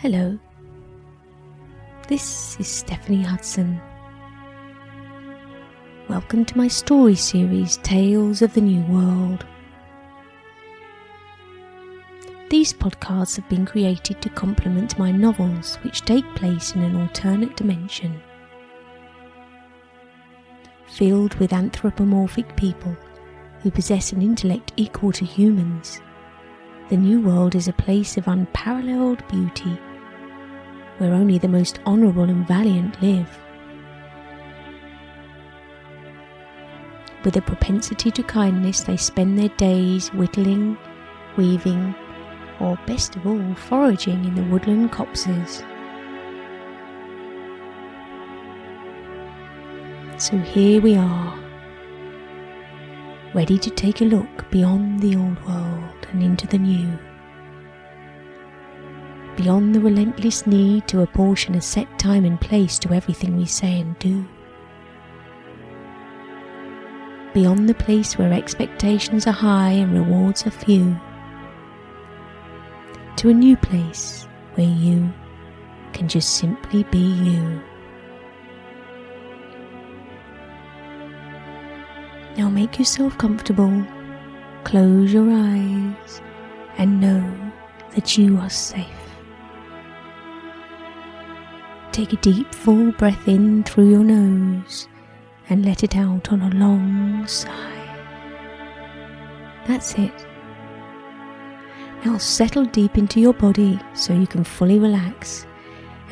Hello, this is Stephanie Hudson. Welcome to my story series, Tales of the New World. These podcasts have been created to complement my novels, which take place in an alternate dimension. Filled with anthropomorphic people who possess an intellect equal to humans, the New World is a place of unparalleled beauty, where only the most honourable and valiant live. With a propensity to kindness, they spend their days whittling, weaving, or best of all, foraging in the woodland copses. So here we are, ready to take a look beyond the old world and into the new. Beyond the relentless need to apportion a set time and place to everything we say and do. Beyond the place where expectations are high and rewards are few. To a new place where you can just simply be you. Now make yourself comfortable, close your eyes, and know that you are safe. Take a deep full breath in through your nose and let it out on a long sigh. That's it. Now settle deep into your body so you can fully relax,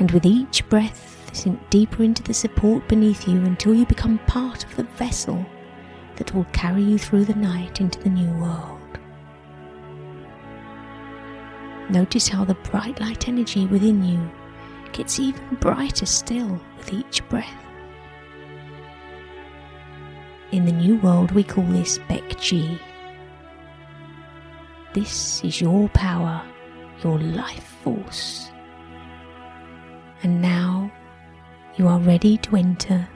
and with each breath sink deeper into the support beneath you until you become part of the vessel that will carry you through the night into the new world. Notice how the bright light energy within you gets even brighter still with each breath. In the new world we call this Bekji. This is your power, your life force. And now you are ready to enter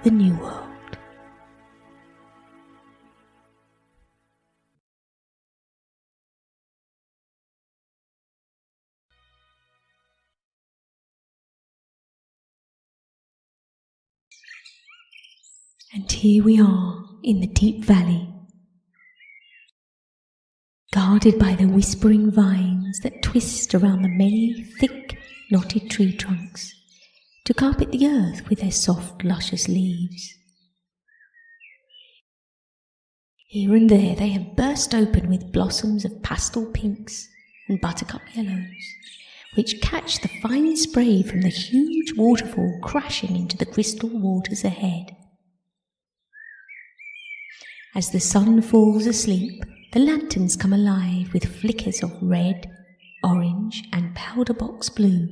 the new world. And here we are in the deep valley, guarded by the whispering vines that twist around the many thick, knotted tree trunks to carpet the earth with their soft, luscious leaves. Here and there they have burst open with blossoms of pastel pinks and buttercup yellows, which catch the fine spray from the huge waterfall crashing into the crystal waters ahead. As the sun falls asleep, the lanterns come alive with flickers of red, orange, and powder box blue.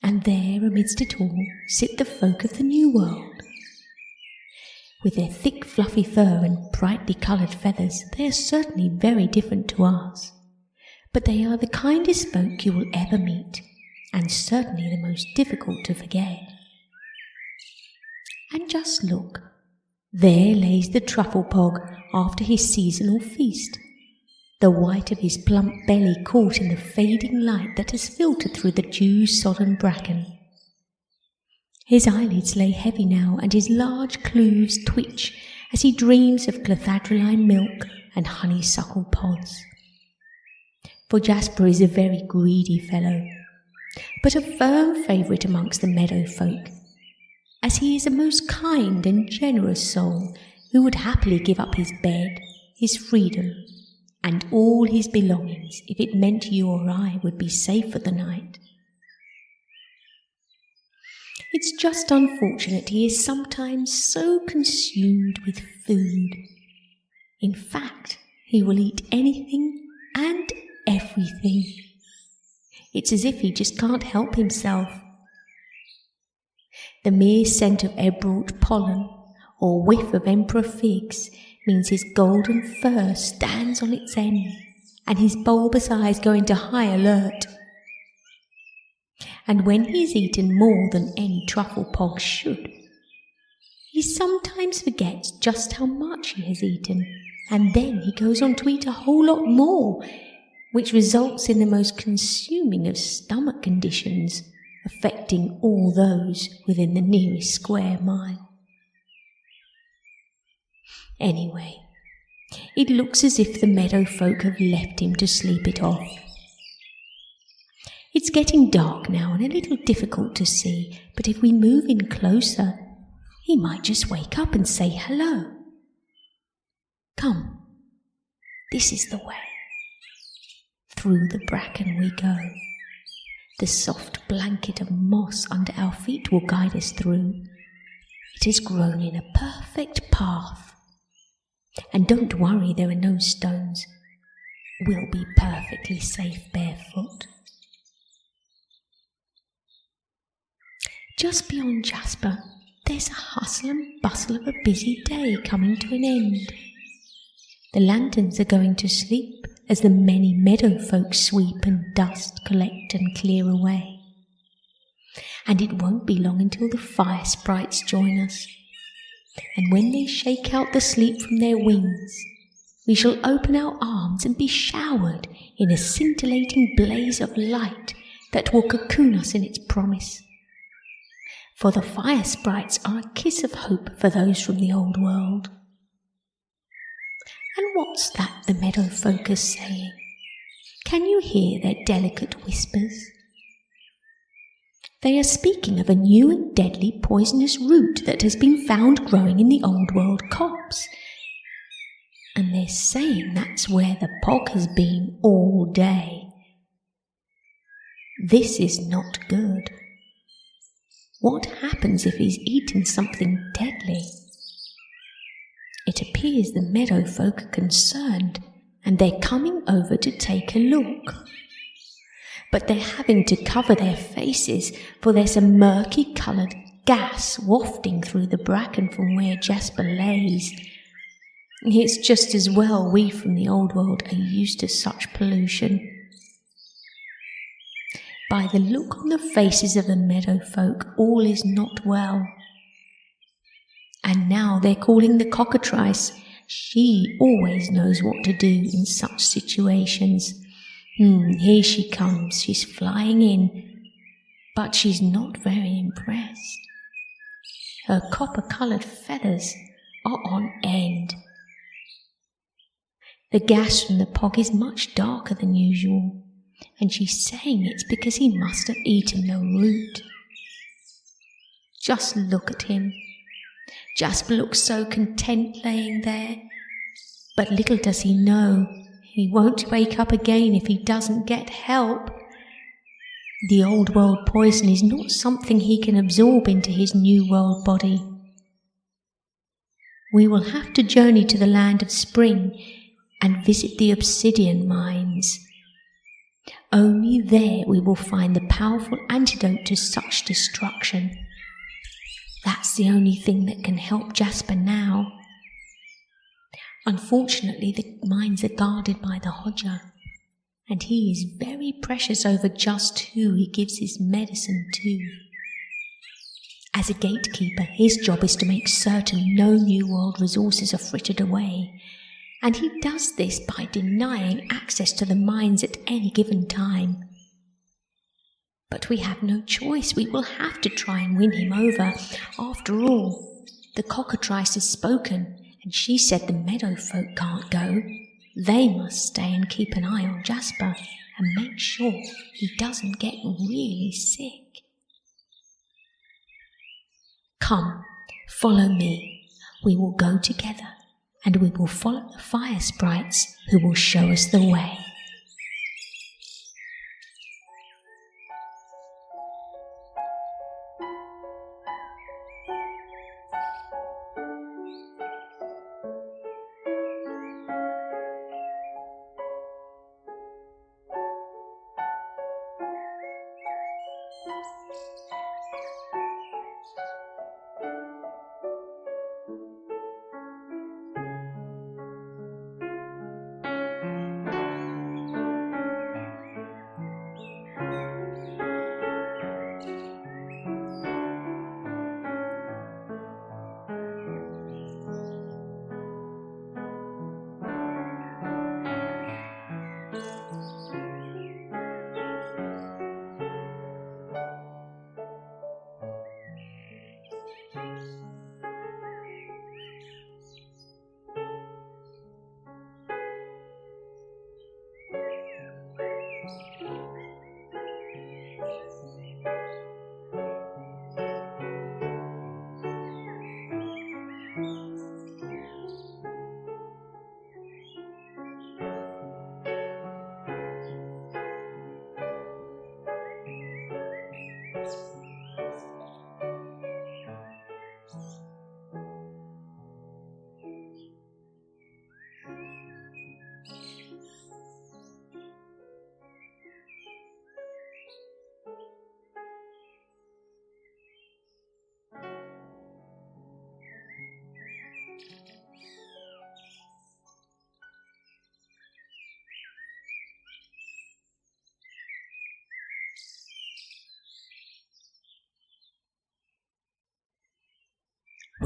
And there, amidst it all, sit the folk of the New World. With their thick, fluffy fur and brightly coloured feathers, they are certainly very different to us. But they are the kindest folk you will ever meet, and certainly the most difficult to forget. And just look. There lays the Truffle Pog after his seasonal feast, the white of his plump belly caught in the fading light that has filtered through the dew-sodden bracken. His eyelids lay heavy now, and his large clews twitch as he dreams of clothadroline milk and honeysuckle pods. For Jasper is a very greedy fellow, but a firm favourite amongst the meadow folk, as he is a most kind and generous soul who would happily give up his bed, his freedom, and all his belongings if it meant you or I would be safe for the night. It's just unfortunate he is sometimes so consumed with food. In fact, he will eat anything and everything. It's as if he just can't help himself. The mere scent of air-brought pollen or whiff of emperor figs means his golden fur stands on its end and his bulbous eyes go into high alert. And when he's eaten more than any Truffle Pog should, he sometimes forgets just how much he has eaten, and then he goes on to eat a whole lot more, which results in the most consuming of stomach conditions, affecting all those within the nearest square mile. Anyway, it looks as if the meadow folk have left him to sleep it off. It's getting dark now and a little difficult to see, but if we move in closer, he might just wake up and say hello. Come, this is the way. Through the bracken we go. The soft blanket of moss under our feet will guide us through. It has grown in a perfect path. And don't worry, there are no stones. We'll be perfectly safe barefoot. Just beyond Jasper, there's a hustle and bustle of a busy day coming to an end. The lanterns are going to sleep as the many meadow folk sweep and dust, collect and clear away. And it won't be long until the fire sprites join us. And when they shake out the sleep from their wings, we shall open our arms and be showered in a scintillating blaze of light that will cocoon us in its promise. For the fire sprites are a kiss of hope for those from the old world. And what's that the meadow folk are saying? Can you hear their delicate whispers? They are speaking of a new and deadly poisonous root that has been found growing in the old world copse. And they're saying that's where the Pog has been all day. This is not good. What happens if he's eaten something deadly? It appears the meadow folk are concerned, and they're coming over to take a look. But they're having to cover their faces, for there's a murky-coloured gas wafting through the bracken from where Jasper lays. It's just as well we from the old world are used to such pollution. By the look on the faces of the meadow folk, all is not well. And now they're calling the cockatrice. She always knows what to do in such situations. Here she comes, she's flying in, but she's not very impressed. Her copper-coloured feathers are on end. The gas from the Pog is much darker than usual, and she's saying it's because he must have eaten the root. Just look at him. Jasper looks so content laying there, but little does he know he won't wake up again if he doesn't get help. The old world poison is not something he can absorb into his new world body. We will have to journey to the land of spring and visit the obsidian mines. Only there we will find the powerful antidote to such destruction. That's the only thing that can help Jasper now. Unfortunately, the mines are guarded by the Hodja, and he is very precious over just who he gives his medicine to. As a gatekeeper, his job is to make certain no New World resources are frittered away, and he does this by denying access to the mines at any given time. But we have no choice. We will have to try and win him over. After all, the cockatrice has spoken, and she said the meadow folk can't go. They must stay and keep an eye on Jasper and make sure he doesn't get really sick. Come, follow me. We will go together, and we will follow the fire sprites who will show us the way.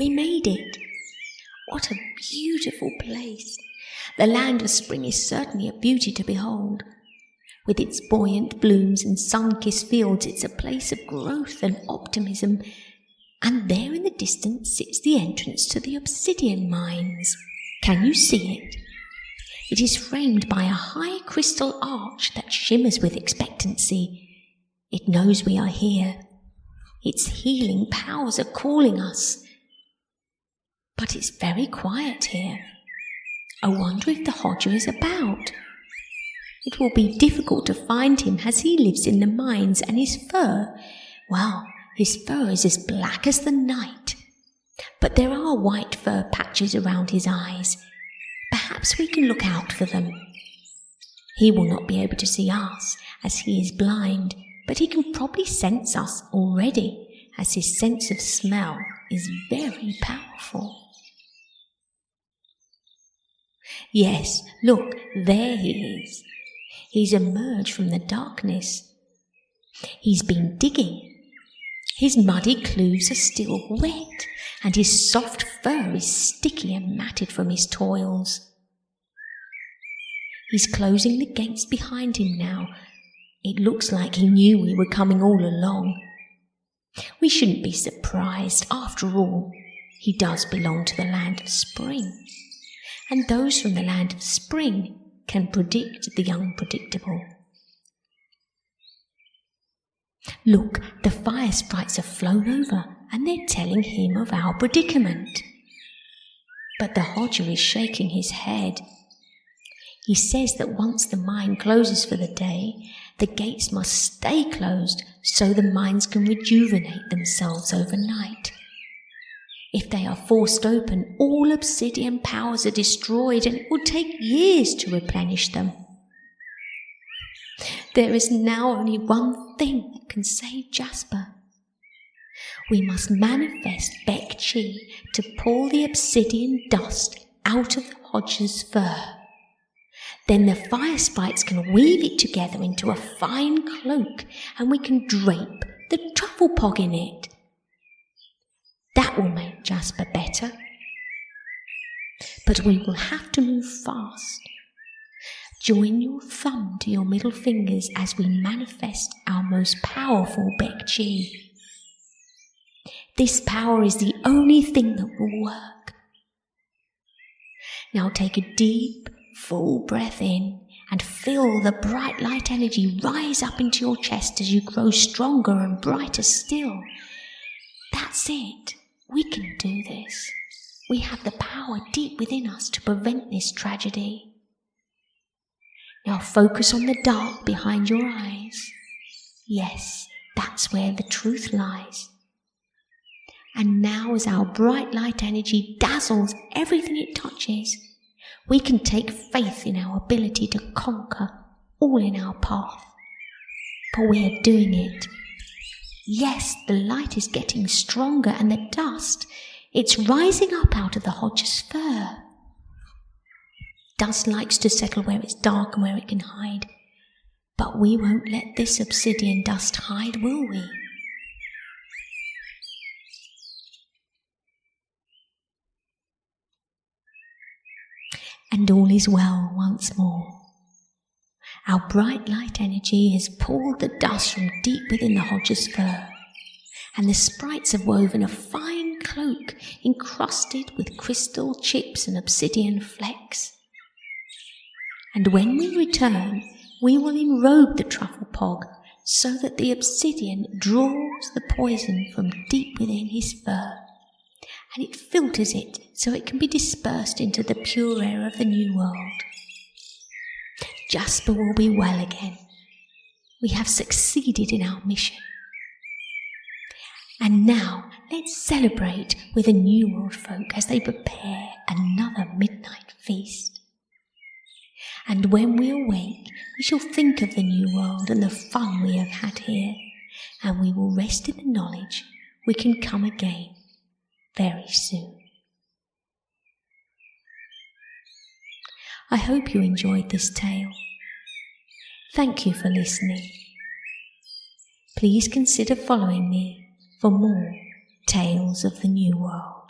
We made it. What a beautiful place. The land of spring is certainly a beauty to behold. With its buoyant blooms and sun-kissed fields, it's a place of growth and optimism. And there in the distance sits the entrance to the obsidian mines. Can you see it? It is framed by a high crystal arch that shimmers with expectancy. It knows we are here. Its healing powers are calling us. But it's very quiet here. I wonder if the Hodger is about. It will be difficult to find him as he lives in the mines, and his fur, well, his fur is as black as the night. But there are white fur patches around his eyes. Perhaps we can look out for them. He will not be able to see us, as he is blind, but he can probably sense us already, as his sense of smell is very powerful. Yes, look, there he is. He's emerged from the darkness. He's been digging. His muddy clothes are still wet, and his soft fur is sticky and matted from his toils. He's closing the gates behind him now. It looks like he knew we were coming all along. We shouldn't be surprised. After all, he does belong to the land of spring. And those from the land of spring can predict the unpredictable. Look, the fire sprites have flown over, and they're telling him of our predicament. But the Hodger is shaking his head. He says that once the mine closes for the day, the gates must stay closed so the mines can rejuvenate themselves overnight. If they are forced open, all obsidian powers are destroyed, and it will take years to replenish them. There is now only one thing that can save Jasper. We must manifest Bek-Chi to pull the obsidian dust out of the Hodger's fur. Then the fire sprites can weave it together into a fine cloak, and we can drape the Truffle Pog in it. That will make Jasper better. But we will have to move fast. Join your thumb to your middle fingers as we manifest our most powerful Bek-Chi. This power is the only thing that will work. Now take a deep, full breath in and feel the bright light energy rise up into your chest as you grow stronger and brighter still. That's it. We can do this. We have the power deep within us to prevent this tragedy. Now focus on the dark behind your eyes. Yes, that's where the truth lies. And now as our bright light energy dazzles everything it touches, we can take faith in our ability to conquer all in our path. For we are doing it. Yes, the light is getting stronger, and the dust, it's rising up out of the Hodger's fur. Dust likes to settle where it's dark and where it can hide. But we won't let this obsidian dust hide, will we? And all is well once more. Our bright light energy has pulled the dust from deep within the Hodger's fur, and the sprites have woven a fine cloak encrusted with crystal chips and obsidian flecks. And when we return, we will enrobe the Truffle Pog so that the obsidian draws the poison from deep within his fur, and it filters it so it can be dispersed into the pure air of the New World. Jasper will be well again. We have succeeded in our mission. And now let's celebrate with the New World folk as they prepare another midnight feast. And when we awake, we shall think of the New World and the fun we have had here, and we will rest in the knowledge we can come again very soon. I hope you enjoyed this tale. Thank you for listening. Please consider following me for more tales of the New World.